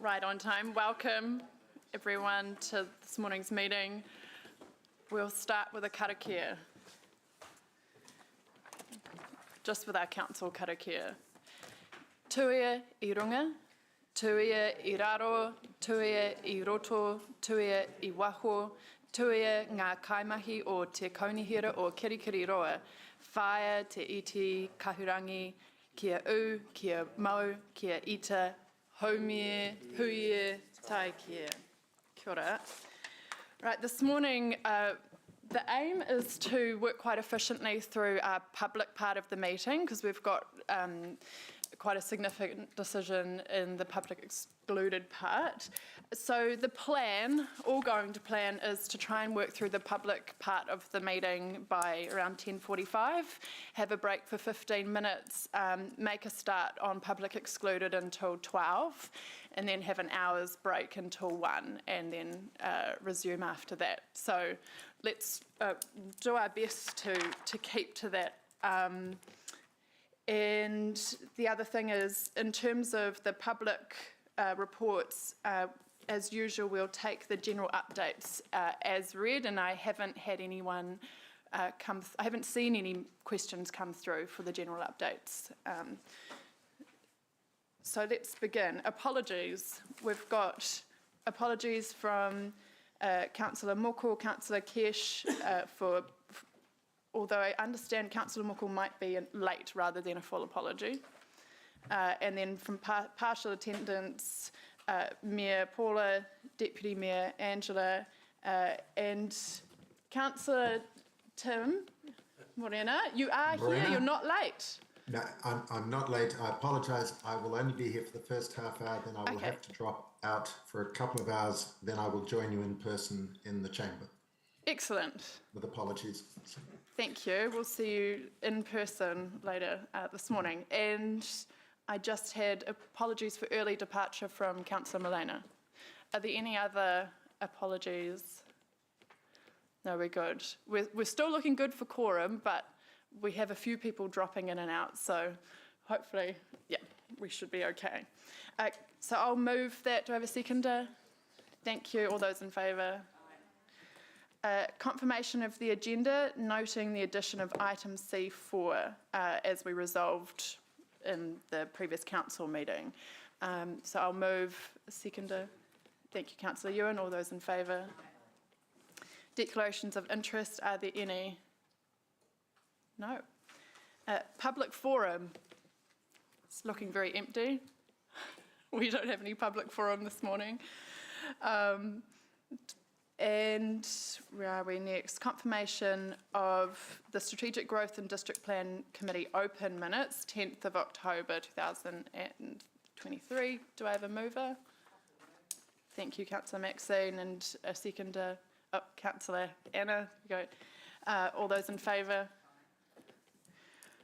right on time. Welcome everyone to this morning's meeting. We'll start with a karakia. Just with our council karakia. Tuia I runga, tuia I raro, tuia I roto, tuia I waho, tuia ngā kaimahi o te kaunihira o Kirikiriroa, whaia te iti kahurangi, kia u, kia mau, kia ita, haumie, huie, tai kia. Kia ora. Right, this morning, the aim is to work quite efficiently through our public part of the meeting because we've got quite a significant decision in the public excluded part. So the plan, all going to plan, is to try and work through the public part of the meeting by around 10:45, have a break for 15 minutes, make a start on public excluded until 12, and then have an hour's break until 1, and then resume after that. So let's do our best to keep to that. And the other thing is, in terms of the public reports, as usual, we'll take the general updates as read, and I haven't had anyone I haven't seen any questions come through for the general updates. So let's begin. Apologies. We've got apologies from Councillor Moko, Councillor Kesh for although I understand Councillor Moko might be late rather than a full apology. And then from partial attendance, Mayor Paula, Deputy Mayor Angela, and Councillor Tim Morena. You are here, you're not late. No, I'm not late. I apologise. I will only be here for the first half hour, then I will have to drop out for a couple of hours, then I will join you in person in the chamber. Excellent. With apologies. Thank you. We'll see you in person later this morning. And I just had apologies for early departure from Councillor Molina. Are there any other apologies? No, we're good. We're still looking good for quorum, but we have a few people dropping in and out, so hopefully, yeah, we should be okay. So I'll move that. Do I have a seconder? Thank you. All those in favour? Confirmation of the agenda, noting the addition of item C4 as we resolved in the previous council meeting. So I'll move a seconder. Thank you, Councillor Ewan. All those in favour? Declarations of interest, are there any? No. Public forum. It's looking very empty. We don't have any public forum this morning. And where are we next? Confirmation of the Strategic Growth and District Plan Committee open minutes, 10th of October 2023. Do I have a mover? Thank you, Councillor Maxine, and a seconder. Oh, Councillor Anna. Go. All those in favour?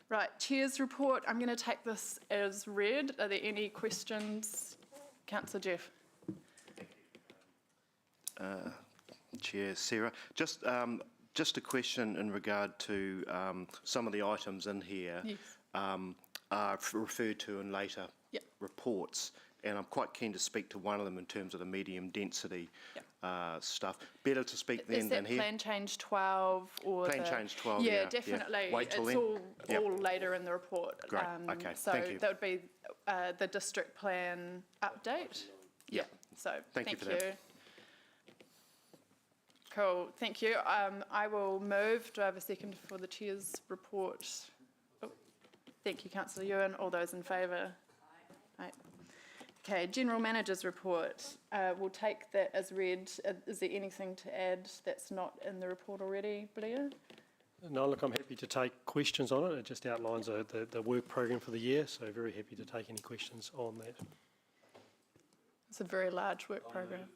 Right, Chair's report. I'm going to take this as read. Are there any questions? Councillor Jeff. Chair Sarah, just a question in regard to some of the items in here. Yes. Are referred to in later reports, and I'm quite keen to speak to one of them in terms of the medium density stuff. Better to speak then than here. Is that Plan Change 12 or Plan Change 12? Yeah, definitely. Yeah. Wait till it's then. all later in the report. Great. Okay. So thank you. that would be the district plan update. Yeah. So thank you for that. Cool, thank you. I will move. Do I have a second for the Chair's report? Oh, thank you, Councillor Ewan. All those in favour? Aye. Okay, General Manager's report. We'll take that as read. Is there anything to add that's not in the report already, Blair? No, look, I'm happy to take questions on it. It just outlines the work program for the year, so very happy to take any questions on that. It's a very large work program.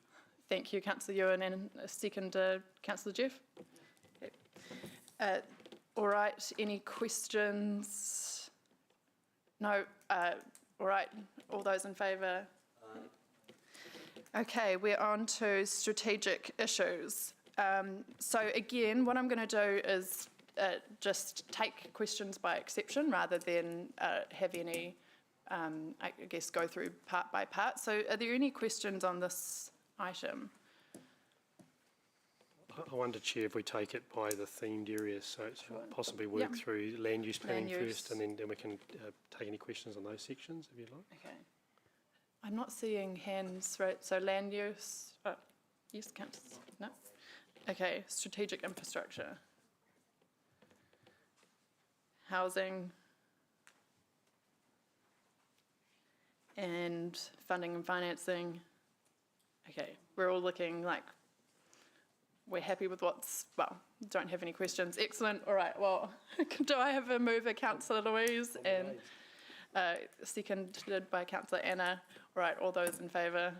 Thank you, Councillor Ewan, and a second, Councillor Jeff. Okay. All right, any questions? No. All right, all those in favour? Okay, we're on to strategic issues. So again, what I'm going to do is just take questions by exception rather than have any I guess, go through part by part. So are there any questions on this item? I wonder, Chair, if we take it by the themed areas, so it's possibly work Yep. through land use planning Land use. first, and then we can take any questions on those sections, if you'd like. Okay. I'm not seeing hands, right? So land use, yes, councillors, no? Okay, strategic infrastructure. Housing. And funding and financing. Okay, we're all looking like we're happy with don't have any questions. Excellent, all right, well, do I have a mover, Councillor Louise, and seconded by Councillor Anna? All right, all those in favour?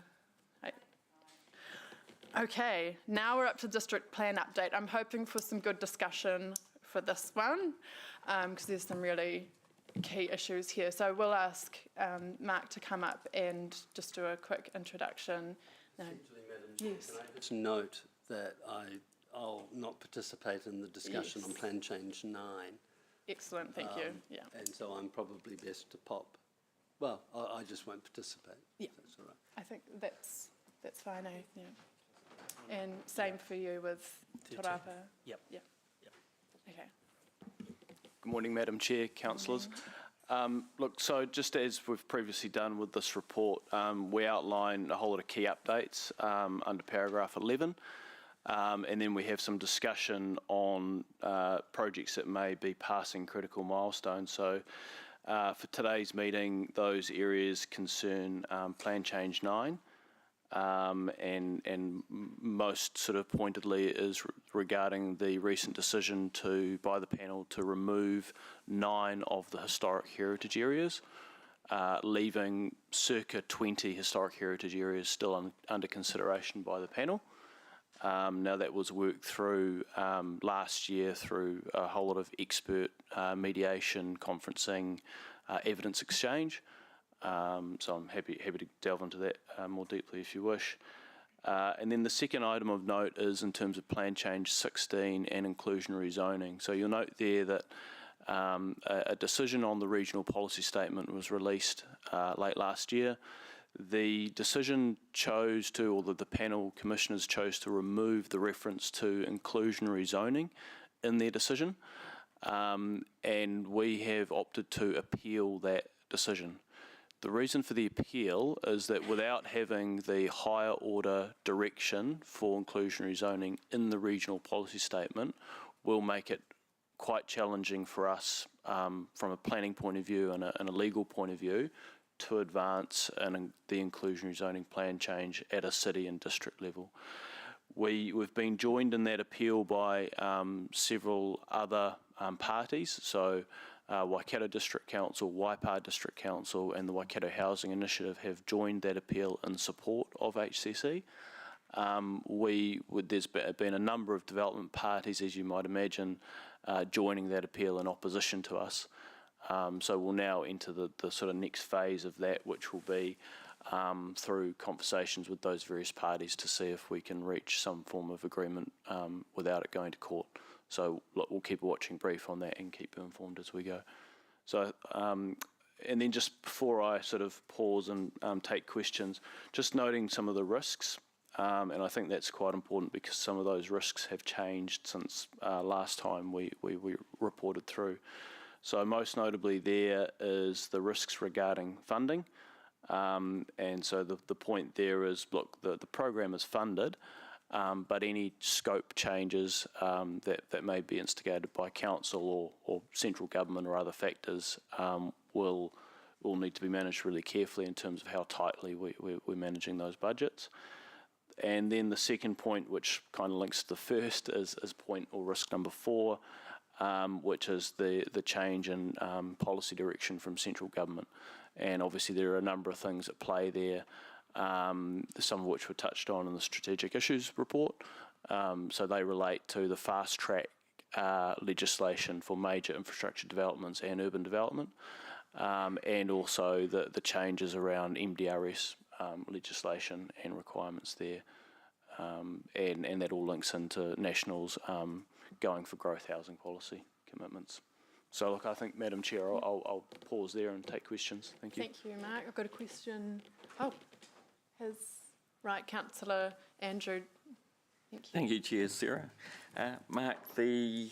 Okay, now we're up to district plan update. I'm hoping for some good discussion for this one, because there's some really key issues here. So we'll ask Mark to come up and just do a quick introduction. No. Essentially, Madam Chair, Yes. can I just note that I'll not participate in the discussion Yes. on Plan Change 9. Excellent, thank you. Yeah. And so I'm probably best to pop. Well, I just won't participate. Yeah. That's all right. I think that's fine, yeah. And same for you with Te Rapa? Yep. Yeah. Okay. Good morning, Madam Chair, councillors. Look, so just as we've previously done with this report, we outline a whole lot of key updates under paragraph 11. And then we have some discussion on projects that may be passing critical milestones. So for today's meeting, those areas concern Plan Change 9. And most sort of pointedly is regarding the recent decision by the panel to remove 9 of the historic heritage areas, leaving circa 20 historic heritage areas still under consideration by the panel. Now that was worked through last year through a whole lot of expert mediation, conferencing, evidence exchange. So I'm happy to delve into that more deeply if you wish. And then the second item of note is in terms of Plan Change 16 and inclusionary zoning. So you'll note there that a decision on the regional policy statement was released late last year. The decision the panel commissioners chose to remove the reference to inclusionary zoning in their decision. And we have opted to appeal that decision. The reason for the appeal is that without having the higher order direction for inclusionary zoning in the regional policy statement will make it quite challenging for us from a planning point of view and a legal point of view to advance the inclusionary zoning plan change at a city and district level. We've been joined in that appeal by several other parties, so Waikato District Council, Waipa District Council and the Waikato Housing Initiative have joined that appeal in support of HCC. There's been a number of development parties, as you might imagine, joining that appeal in opposition to us. So we'll now enter the sort of next phase of that, which will be through conversations with those various parties to see if we can reach some form of agreement without it going to court. So look, we'll keep a watching brief on that and keep you informed as we go. So, and then just before I sort of pause and take questions, just noting some of the risks, and I think that's quite important because some of those risks have changed since last time we reported through. So most notably there is the risks regarding funding. And so the point there is, look, the program is funded, but any scope changes that may be instigated by council or central government or other factors will need to be managed really carefully in terms of how tightly we're managing those budgets. And then the second point, which kind of links to the first, is point or risk number 4, which is the change in policy direction from central government. And obviously there are a number of things at play there, some of which were touched on in the strategic issues report. So they relate to the fast track legislation for major infrastructure developments and urban development, and also the changes around MDRS legislation and requirements there. And that all links into National's going for growth housing policy commitments. So look, I think, Madam Chair, I'll pause there and take questions. Thank you. Thank you, Mark. I've got a question. Councillor Andrew. Thank you. Thank you, Chair Sarah. Mark, the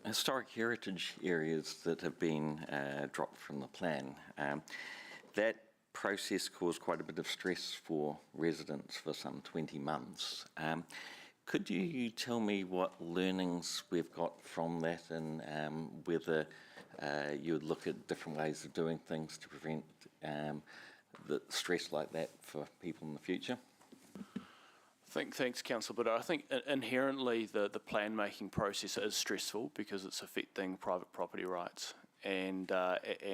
historic heritage areas that have been dropped from the plan, that process caused quite a bit of stress for residents for some 20 months. Could you tell me what learnings we've got from that and whether you would look at different ways of doing things to prevent the stress like that for people in the future? Thanks, Councillor, but I think inherently the plan-making process is stressful because it's affecting private property rights. And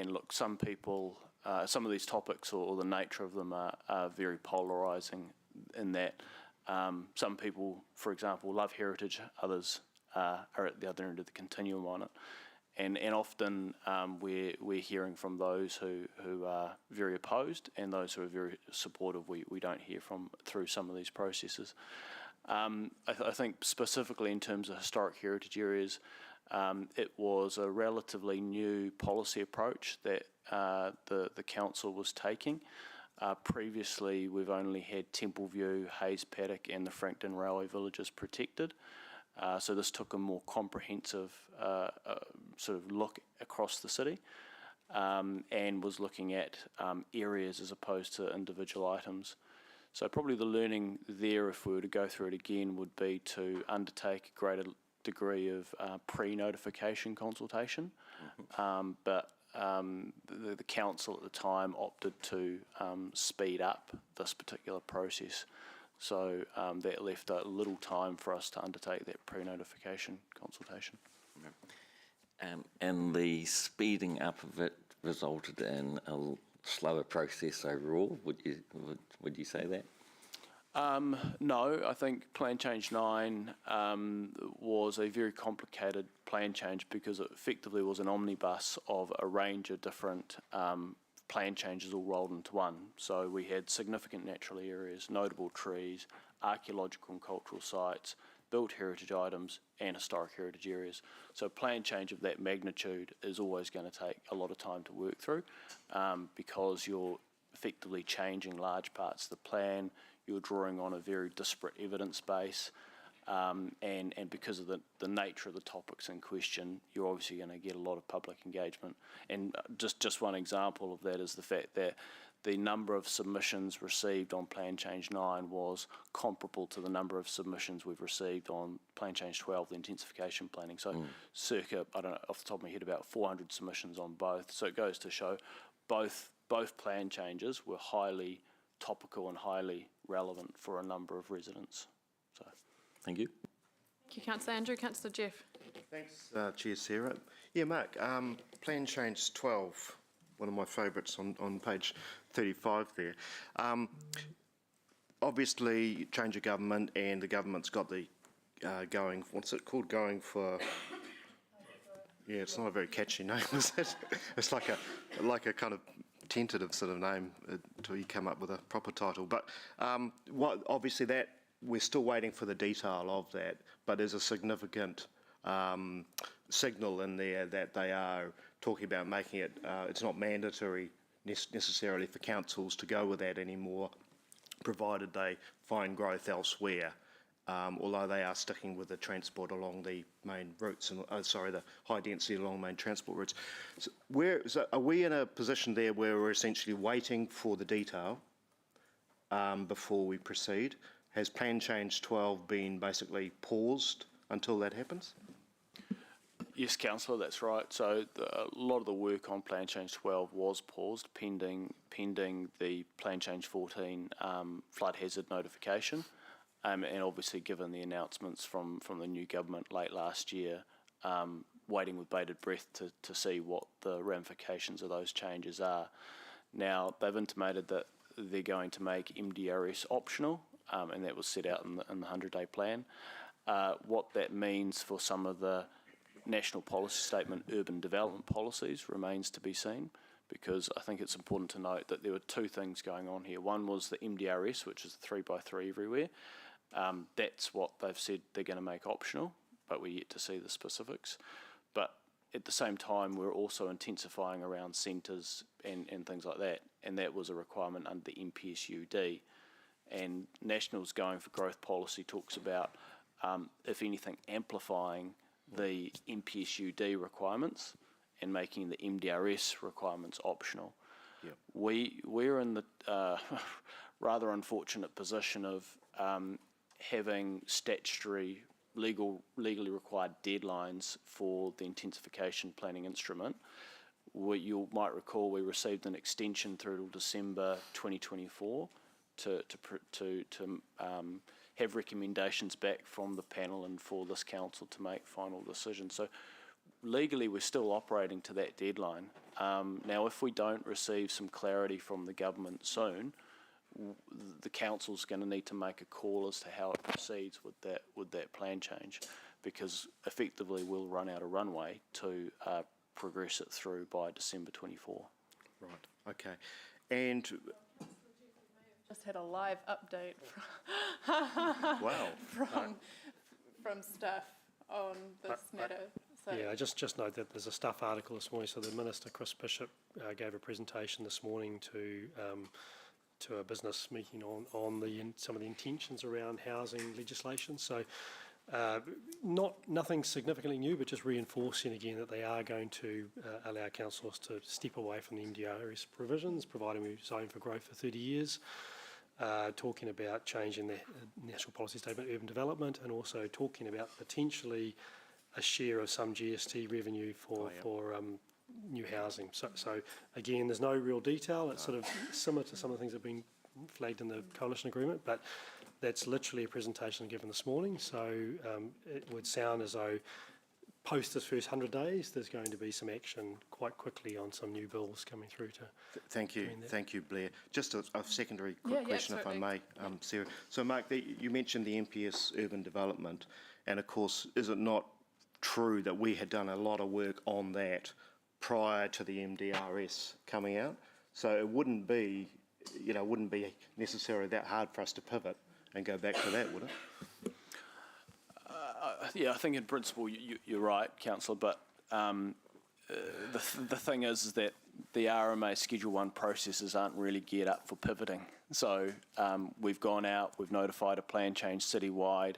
look, some people, some of these topics or the nature of them are very polarising in that some people, for example, love heritage, others are at the other end of the continuum on it. And often we're hearing from those who are very opposed and those who are very supportive we don't hear from through some of these processes. I think specifically in terms of historic heritage areas, it was a relatively new policy approach that the council was taking. Previously, we've only had Templeview, Hayes Paddock and the Frankton Railway villages protected. So this took a more comprehensive sort of look across the city and was looking at areas as opposed to individual items. So probably the learning there, if we were to go through it again, would be to undertake a greater degree of pre-notification consultation. But the council at the time opted to speed up this particular process. So that left a little time for us to undertake that pre-notification consultation. And the speeding up of it resulted in a slower process overall. Would you say that? No, I think Plan Change 9 was a very complicated plan change because it effectively was an omnibus of a range of different plan changes all rolled into one. So we had significant natural areas, notable trees, archaeological and cultural sites, built heritage items and historic heritage areas. So a plan change of that magnitude is always going to take a lot of time to work through because you're effectively changing large parts of the plan, you're drawing on a very disparate evidence base, and because of the nature of the topics in question, you're obviously going to get a lot of public engagement. And just one example of that is the fact that the number of submissions received on Plan Change 9 was comparable to the number of submissions we've received on Plan Change 12, the intensification planning. So circa, I don't know, off the top of my head, about 400 submissions on both. So it goes to show both plan changes were highly topical and highly relevant for a number of residents. So, thank you. Thank you, Councillor Andrew. Councillor Jeff. Thanks, Chair Sarah. Yeah, Mark, Plan Change 12, one of my favourites on page 35 there. Obviously, change of government and the government's got the going, what's it called, going for... Yeah, it's not a very catchy name, is it? It's like a kind of tentative sort of name until you come up with a proper title. But obviously that we're still waiting for the detail of that, but there's a significant signal in there that they are talking about making it, it's not mandatory necessarily for councils to go with that anymore, provided they find growth elsewhere. Although they are sticking with the transport along the main routes, and the high density along main transport routes. So are we in a position there where we're essentially waiting for the detail before we proceed? Has Plan Change 12 been basically paused until that happens? yes, Councillor, that's right. So a lot of the work on Plan Change 12 was paused pending the Plan Change 14 flood hazard notification. And obviously, given the announcements from the new government late last year, waiting with bated breath to see what the ramifications of those changes are. Now, they've intimated that they're going to make MDRS optional, and that was set out in the 100-day plan. What that means for some of the National Policy Statement urban development policies remains to be seen, because I think it's important to note that there were two things going on here. One was the MDRS, which is 3x3 everywhere. That's what they've said they're going to make optional, but we're yet to see the specifics. But at the same time, we're also intensifying around centres and things like that, and that was a requirement under the MPSUD. And National's Going for Growth policy talks about, if anything, amplifying the MPSUD requirements and making the MDRS requirements optional. Yep. We're in the rather unfortunate position of having statutory legally required deadlines for the intensification planning instrument. You might recall we received an extension through till December 2024 to have recommendations back from the panel and for this council to make final decisions. So legally we're still operating to that deadline. Now if we don't receive some clarity from the government soon, the council's going to need to make a call as to how it proceeds with that plan change, because effectively we'll run out of runway to progress it through by December 24. Right, okay. And Just had a live update wow, from staff on this matter. So Yeah, I just note that there's a Stuff article this morning. So the Minister, Chris Bishop, gave a presentation this morning to a business meeting on some of the intentions around housing legislation. So nothing significantly new, but just reinforcing again that they are going to allow councillors to step away from the MDRS provisions, providing we zone for growth for 30 years. Talking about changing the National Policy Statement Urban Development, and also talking about potentially a share of some GST revenue for new housing. So again, there's no real detail. It's sort of similar to some of the things that have been flagged in the coalition agreement, but that's literally a presentation given this morning. So it would sound as though post this first 100 days, there's going to be some action quite quickly on some new bills coming through to. thank you, Blair. Just a secondary Yeah, question, if I may, Sarah. So, Mark, you mentioned the MPS urban development, and of course, is it not true that we had done a lot of work on that prior to the MDRS coming out? So it wouldn't be necessarily that hard for us to pivot and go back to that, would it? Yeah, I think in principle you're right, Councillor, but the thing is that the RMA Schedule 1 processes aren't really geared up for pivoting. So we've gone out, we've notified a plan change citywide.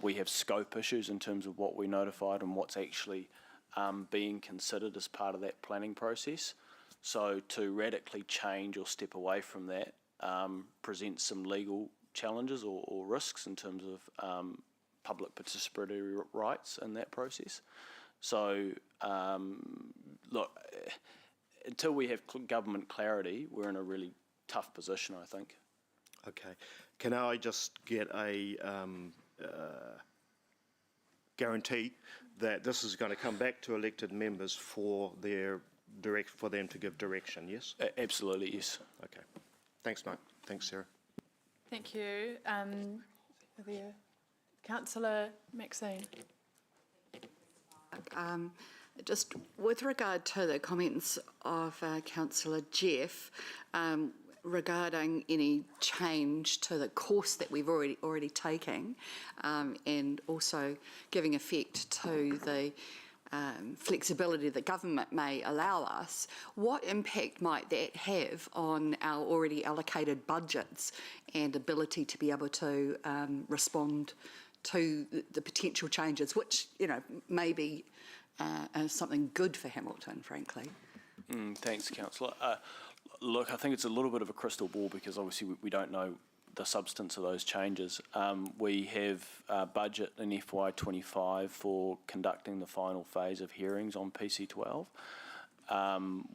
We have scope issues in terms of what we notified and what's actually being considered as part of that planning process. So to radically change or step away from that presents some legal challenges or risks in terms of public participatory rights in that process. So look, until we have government clarity, we're in a really tough position, I think. Okay. Can I just get a guarantee that this is going to come back to elected members for them to give direction, yes? Absolutely, yes. Okay. Thanks, Mark. Thanks, Sarah. thank you. Councillor Maxine. Just with regard to the comments of Councillor Jeff regarding any change to the course that we've already taken, and also giving effect to the flexibility that government may allow us, what impact might that have on our already allocated budgets and ability to be able to respond to the potential changes, which, you know, may be something good for Hamilton, frankly? Thanks, Councillor. Look, I think it's a little bit of a crystal ball because obviously we don't know the substance of those changes. We have a budget in FY25 for conducting the final phase of hearings on PC12.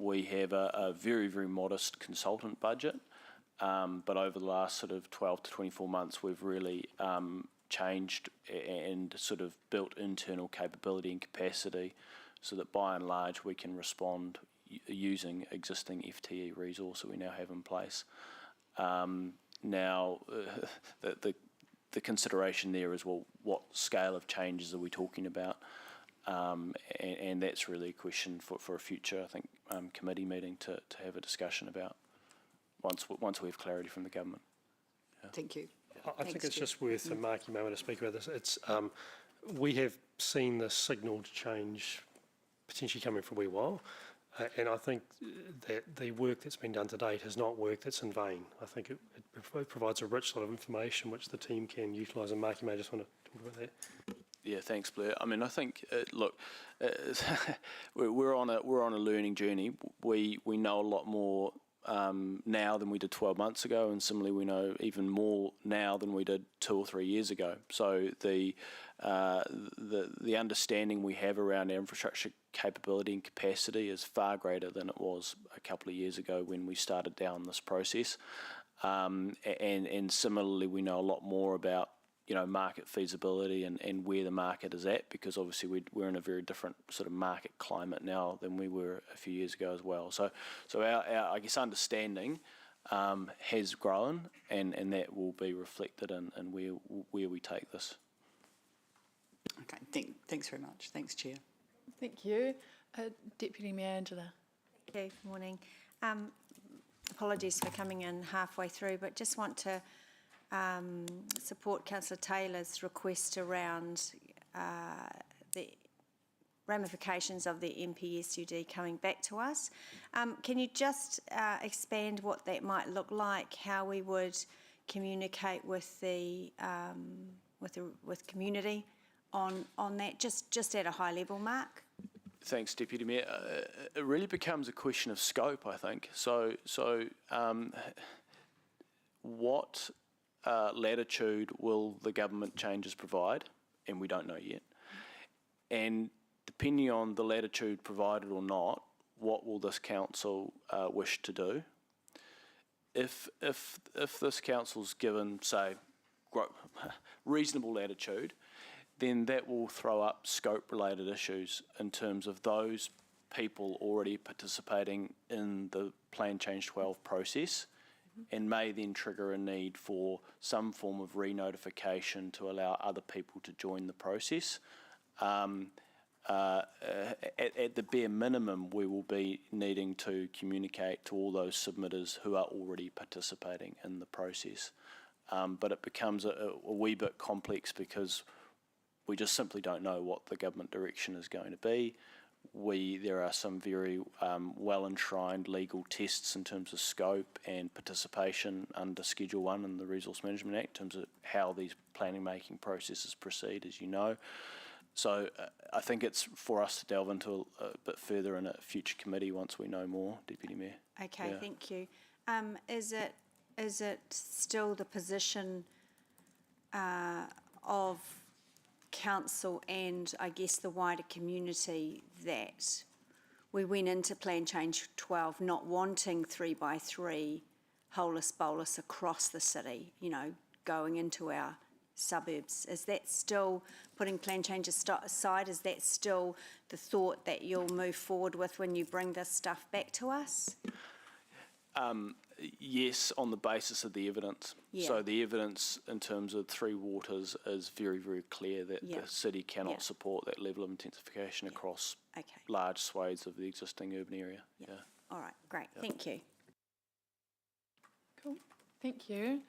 We have a very, very modest consultant budget, but over the last sort of 12 to 24 months, we've really changed and sort of built internal capability and capacity so that by and large we can respond using existing FTE resource that we now have in place. Now, the consideration there is, well, what scale of changes are we talking about? And that's really a question for a future, I think, committee meeting to have a discussion about once we have clarity from the government. Yeah. Thank you. I think it's just worth, and Mark, you may want to speak about this. It's we have seen the signalled change potentially coming for a wee while. And I think that the work that's been done to date is not work that's in vain. I think it provides a rich lot of information which the team can utilise. And Mark, you may just want to talk about that. Yeah, thanks, Blair. I mean, I think we're on a learning journey. We know a lot more now than we did 12 months ago, and similarly, we know even more now than we did 2 or 3 years ago. So the understanding we have around our infrastructure capability and capacity is far greater than it was a couple of years ago when we started down this process. And similarly, we know a lot more about market feasibility and where the market is at, because obviously we're in a very different sort of market climate now than we were a few years ago as well. So our I guess understanding has grown, and that will be reflected in where we take this. Okay, thanks very much. Thanks, Chair. Thank you. Deputy Mayor Angela. Good morning. Apologies for coming in halfway through, but just want to support Councillor Taylor's request around the ramifications of the MPSUD coming back to us. Can you just expand what that might look like, how we would communicate with the with community on that, just at a high level, Mark? Thanks, Deputy Mayor. It really becomes a question of scope, I think. So what latitude will the government changes provide? And we don't know yet. And depending on the latitude provided or not, what will this council wish to do? If this council's given, say, reasonable latitude, then that will throw up scope-related issues in terms of those people already participating in the Plan Change 12 process, and may then trigger a need for some form of re-notification to allow other people to join the process. At the bare minimum, we will be needing to communicate to all those submitters who are already participating in the process. But it becomes a wee bit complex because we just simply don't know what the government direction is going to be. There are some very well-enshrined legal tests in terms of scope and participation under Schedule 1 in the Resource Management Act in terms of how these planning-making processes proceed, as you know. So I think it's for us to delve into a bit further in a future committee once we know more, Deputy Mayor. Okay, Yeah. thank you. Is it still the position of council and I guess the wider community that we went into Plan Change 12 not wanting 3x3 holus bolus across the city, going into our suburbs? Is that still, putting Plan Change aside, is that still the thought that you'll move forward with when you bring this stuff back to us? Yes, on the basis of the evidence. Yeah. So the evidence in terms of Three Waters is very, very clear that Yeah. the city cannot Yeah. support that level of intensification across Okay. large swathes of the existing urban area. Yeah. Yeah. All right, great. Thank you. Cool. Thank you.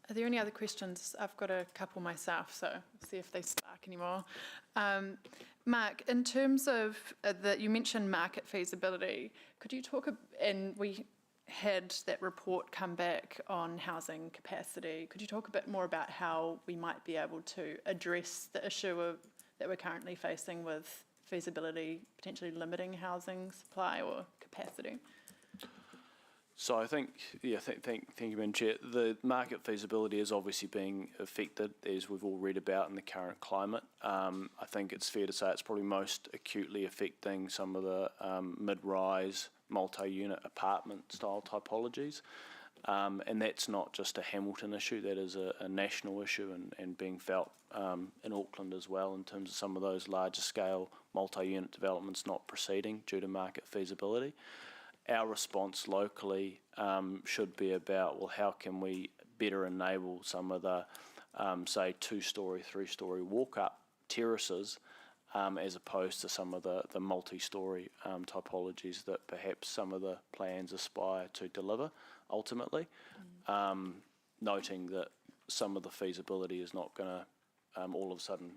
Are there any other questions? I've got a couple myself, so we'll see if they spark anymore. Mark, in terms of you mentioned market feasibility, could you talk, and we had that report come back on housing capacity, could you talk a bit more about how we might be able to address the issue that we're currently facing with feasibility potentially limiting housing supply or capacity? So I think, thank you, Madam Chair. The market feasibility is obviously being affected, as we've all read about in the current climate. I think it's fair to say it's probably most acutely affecting some of the mid-rise, multi-unit apartment style typologies. And that's not just a Hamilton issue, that is a national issue and being felt in Auckland as well in terms of some of those larger scale multi-unit developments not proceeding due to market feasibility. Our response locally should be about, well, how can we better enable some of the, say, 2-storey, 3-storey walk-up terraces as opposed to some of the multi-storey typologies that perhaps some of the plans aspire to deliver ultimately, noting that some of the feasibility is not going to all of a sudden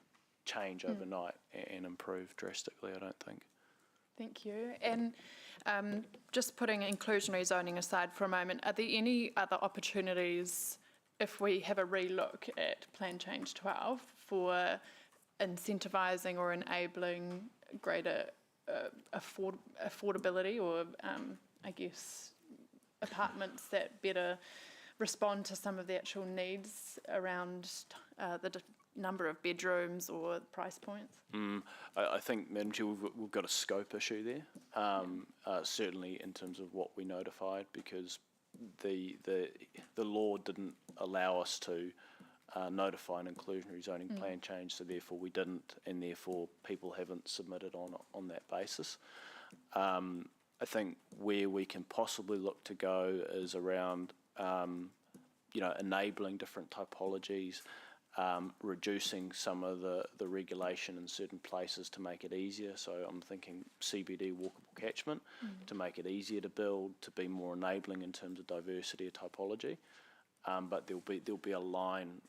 change overnight and improve drastically, I don't think. Thank you. And just putting inclusionary zoning aside for a moment, are there any other opportunities if we have a relook at Plan Change 12 for incentivising or enabling greater affordability or, I guess, apartments that better respond to some of the actual needs around the number of bedrooms or price points? I think, Madam Chair, we've got a scope issue there, certainly in terms of what we notified, because the law didn't allow us to notify an inclusionary zoning plan change, so therefore we didn't, and therefore people haven't submitted on that basis. I think where we can possibly look to go is around, enabling different typologies, reducing some of the regulation in certain places to make it easier. So I'm thinking CBD walkable catchment to make it easier to build, to be more enabling in terms of diversity of typology. But there'll be a line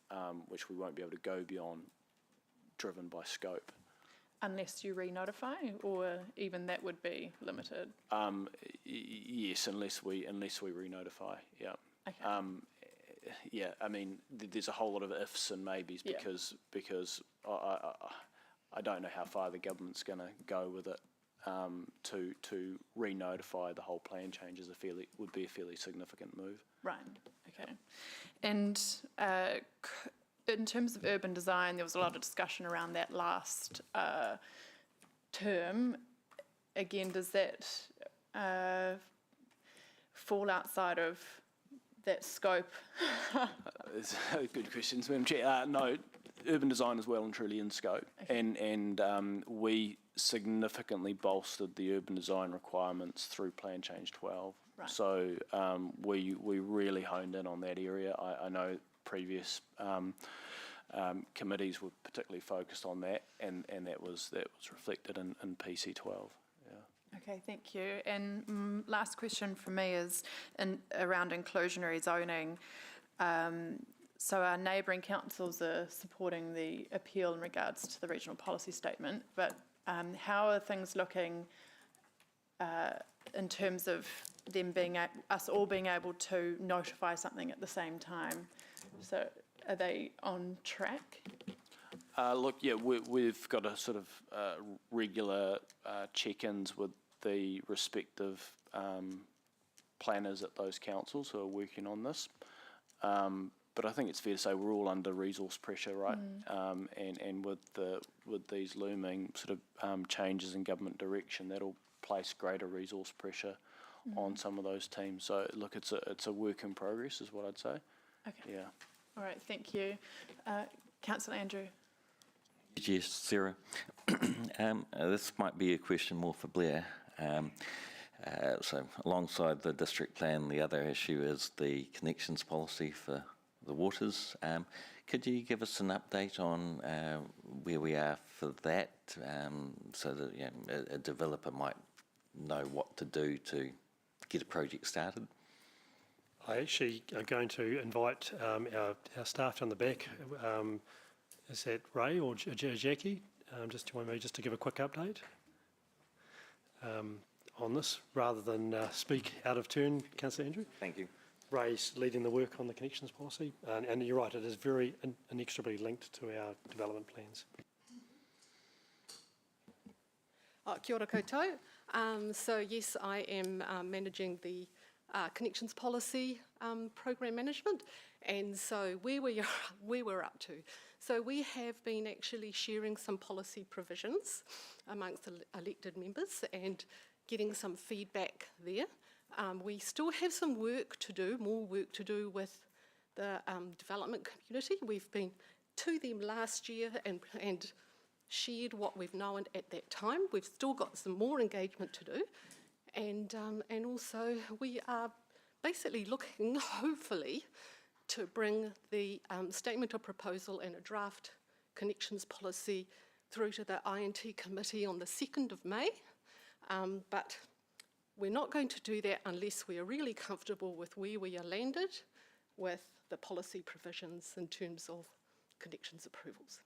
which we won't be able to go beyond, driven by scope. Unless you re-notify, or even that would be limited? Yes, unless we re-notify. Yeah. Okay. Yeah, I mean, there's a whole lot of ifs and maybes because I don't know how far the government's going to go with it. To re-notify the whole plan change would be a fairly significant move. Right. Okay. And in terms of urban design, there was a lot of discussion around that last term. Again, does that fall outside of that scope? It's a good question, Madam Chair. No, urban design is well and truly in scope, and we significantly bolstered the urban design requirements through Plan Change 12. Right. So we really honed in on that area. I know previous committees were particularly focused on that, and that was reflected in PC 12. Okay, thank you. And last question from me is around inclusionary zoning. So our neighbouring councils are supporting the appeal in regards to the regional policy statement, but how are things looking in terms of them us all being able to notify something at the same time? So are they on track? Look, yeah, we've got a sort of regular check-ins with the respective planners at those councils who are working on this. But I think it's fair to say we're all under resource pressure, right? And with these looming sort of changes in government direction, that'll place greater resource pressure on some of those teams. So look, it's a work in progress, is what I'd say. Okay. Yeah. All right. Thank you, Councillor Andrew. Yes, Sarah. This might be a question more for Blair. So alongside the district plan, the other issue is the connections policy for the waters. Could you give us an update on where we are for that, so that a developer might know what to do to get a project started? I actually am going to invite our staff down the back. Is that Ray or Jackie? Just to me, just to give a quick update on this, rather than speak out of turn, Councillor Andrew. Thank you. Ray's leading the work on the connections policy, and you're right, it is very inextricably linked to our development plans. Kia ora koutou. So yes, I am managing the connections policy program management, and so where we're up to. So we have been actually sharing some policy provisions amongst the elected members and getting some feedback there. We still have some work to do, more work to do with the development community. We've been to them last year and shared what we've known at that time. We've still got some more engagement to do, and also we are basically looking, hopefully, to bring the statement of proposal and a draft connections policy through to the INT committee on the 2nd of May. But we're not going to do that unless we are really comfortable with where we are landed with the policy provisions in terms of connections approvals.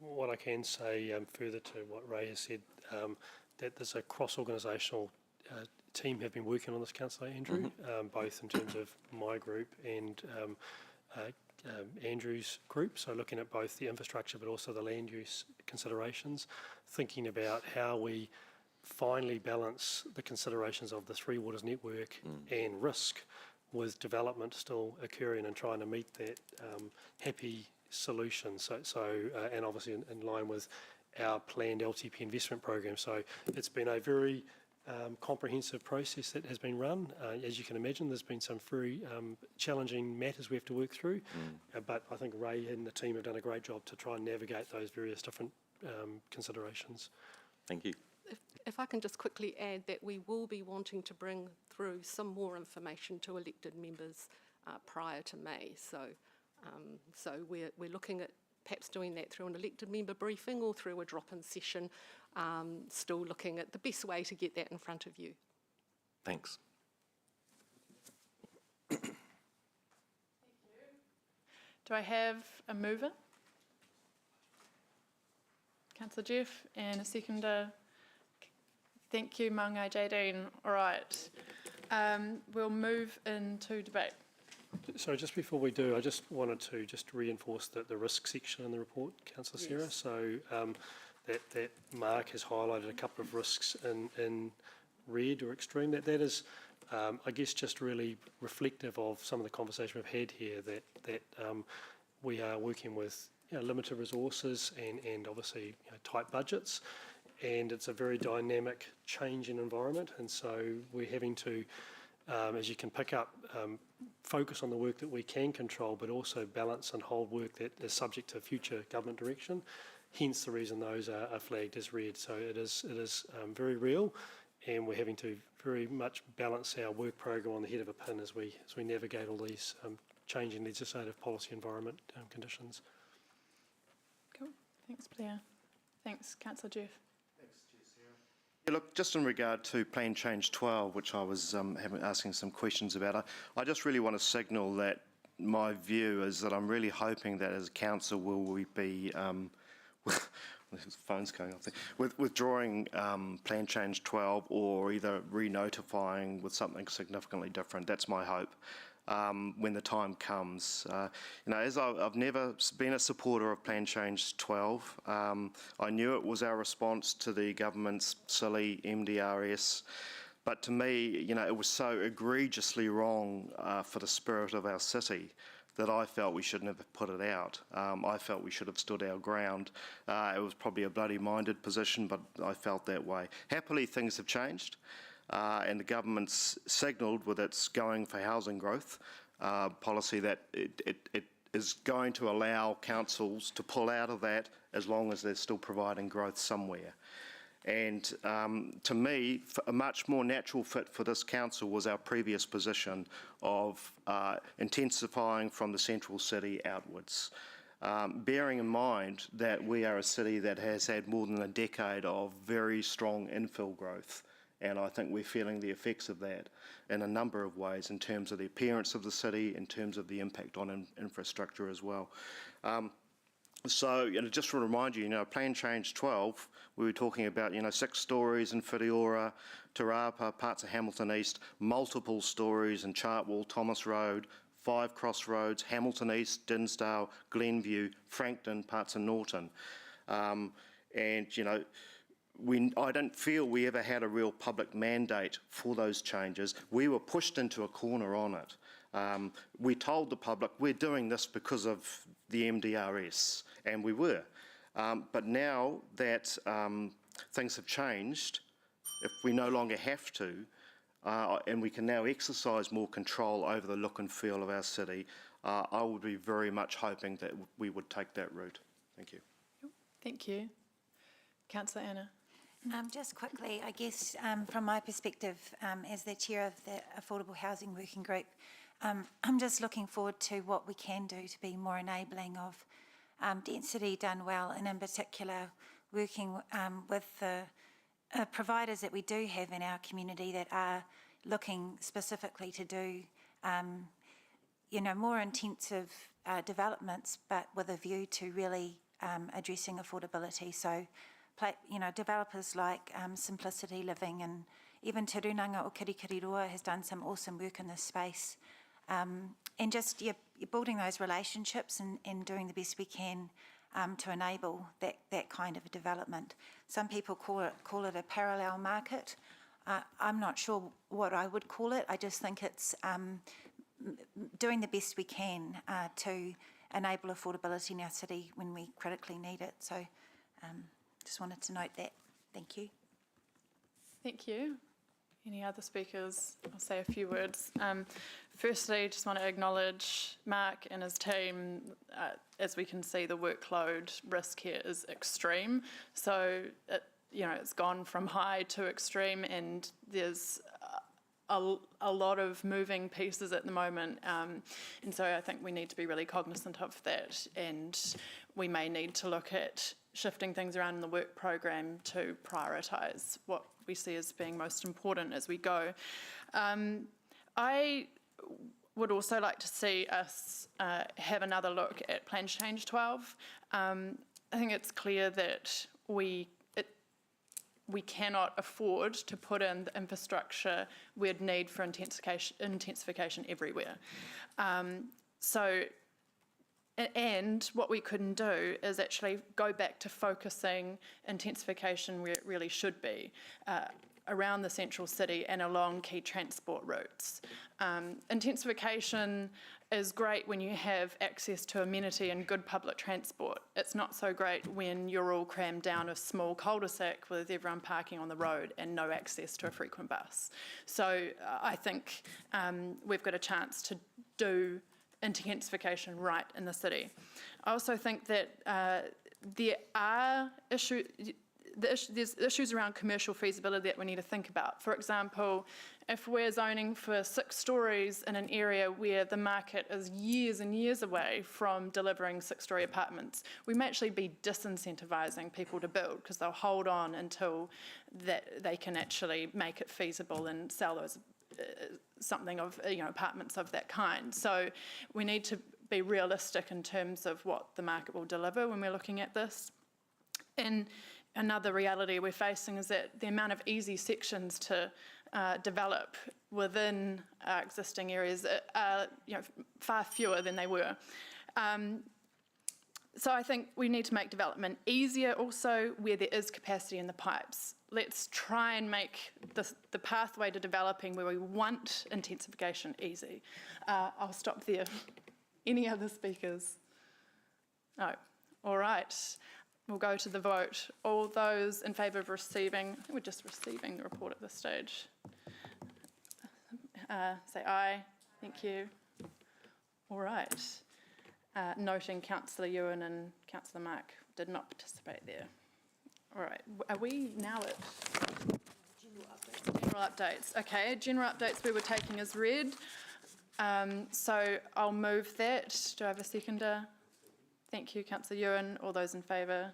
what I can say further to what Ray has said, that there's a cross-organisational team have been working on this, Councillor Andrew, both in terms of my group and Andrew's group, so looking at both the infrastructure but also the land use considerations, thinking about how we finally balance the considerations of the Three Waters network and risk with development still occurring and trying to meet that happy solution. And obviously in line with our planned LTP investment program. So it's been a very comprehensive process that has been run. As you can imagine, there's been some very challenging matters we have to work through, but I think Ray and the team have done a great job to try and navigate those various different considerations. Thank you. If I can just quickly add that we will be wanting to bring through some more information to elected members prior to May. So we're looking at perhaps doing that through an elected member briefing or through a drop-in session, still looking at the best way to get that in front of you. Thanks. Do I have a mover? Councillor Jeff, and a seconder. Thank you, Maungai Jadine. All right, we'll move into debate. So just before we do, I just wanted to just reinforce the risk section in the report, Councillor Sarah. Yes. So that Mark has highlighted a couple of risks in red or extreme. That is, I guess, just really reflective of some of the conversation we've had here. That we are working with limited resources and obviously tight budgets, and it's a very dynamic, changing environment, and so we're having to, as you can pick up, focus on the work that we can control, but also balance and hold work that is subject to future government direction. Hence the reason those are flagged as red. So it is very real, and we're having to very much balance our work program on the head of a pin as we navigate all these changing legislative policy environment conditions. Cool. Thanks, Blair. Thanks, Councillor Jeff. Yeah, look, just in regard to Plan Change 12, which I was asking some questions about, I just really want to signal that my view is that I'm really hoping that as a council will we be, the phone's going off there, withdrawing Plan Change 12 or either re-notifying with something significantly different. That's my hope. When the time comes. As I've never been a supporter of Plan Change 12. I knew it was our response to the government's silly MDRS, but to me, it was so egregiously wrong for the spirit of our city that I felt we should never put it out. I felt we should have stood our ground. It was probably a bloody-minded position, but I felt that way. Happily, things have changed. And the government's signalled with its going for housing growth policy that it is going to allow councils to pull out of that as long as they're still providing growth somewhere. And to me, a much more natural fit for this council was our previous position of intensifying from the central city outwards. Bearing in mind that we are a city that has had more than a decade of very strong infill growth. And I think we're feeling the effects of that in a number of ways in terms of the appearance of the city, in terms of the impact on infrastructure as well. So just to remind you, Plan Change 12, we were talking about, 6 stories in Whitiora, Te Rapa, parts of Hamilton East, multiple stories in Chartwell, Thomas Road, 5 Crossroads, Hamilton East, Dinsdale, Glenview, Frankton, parts of Norton. I don't feel we ever had a real public mandate for those changes. We were pushed into a corner on it. We told the public we're doing this because of the MDRS, and we were. But now that things have changed, if we no longer have to, and we can now exercise more control over the look and feel of our city, I would be very much hoping that we would take that route. Thank you. Thank you. Councillor Anna. Just quickly, I guess from my perspective as the chair of the Affordable Housing Working Group, I'm just looking forward to what we can do to be more enabling of density done well, and in particular working with the providers that we do have in our community that are looking specifically to do more intensive developments, but with a view to really addressing affordability. So, developers like Simplicity Living and even Te Runanga o Kirikiriroa has done some awesome work in this space. And just you're building those relationships and doing the best we can to enable that kind of a development. Some people call it a parallel market. I'm not sure what I would call it. I just think it's doing the best we can to enable affordability in our city when we critically need it. So just wanted to note that. Thank you. Thank you. Any other speakers? I'll say a few words. Firstly, just want to acknowledge Mark and his team. As we can see, the workload risk here is extreme. So, it's gone from high to extreme, and there's a lot of moving pieces at the moment. And so I think we need to be really cognizant of that, and we may need to look at shifting things around in the work program to prioritise what we see as being most important as we go. I would also like to see us have another look at Plan Change 12. I think it's clear that we cannot afford to put in the infrastructure we'd need for intensification everywhere. And what we couldn't do is actually go back to focusing intensification where it really should be, around the central city and along key transport routes. Intensification is great when you have access to amenity and good public transport. It's not so great when you're all crammed down a small cul-de-sac with everyone parking on the road and no access to a frequent bus. So I think we've got a chance to do intensification right in the city. I also think that there are there's issues around commercial feasibility that we need to think about. For example, if we're zoning for 6 stories in an area where the market is years and years away from delivering 6-story apartments, we may actually be disincentivising people to build because they'll hold on until they can actually make it feasible and sell those something of apartments of that kind. So we need to be realistic in terms of what the market will deliver when we're looking at this. And another reality we're facing is that the amount of easy sections to develop within our existing areas are far fewer than they were. So I think we need to make development easier also where there is capacity in the pipes. Let's try and make the pathway to developing where we want intensification easy. I'll stop there. Any other speakers? No. All right. We'll go to the vote. All those in favour of receiving, I think we're just receiving the report at this stage. Say aye. Thank you. All right. Noting Councillor Ewan and Councillor Mark did not participate there. All right. Are we now at general updates? Okay. General updates we were taking as read. So I'll move that. Do I have a seconder? Thank you, Councillor Ewan. All those in favour?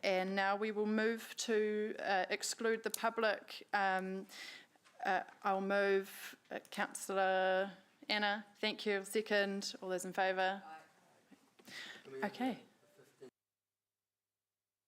And now we will move to exclude the public. I'll move Councillor Anna. Thank you. Second. All those in favour? Okay.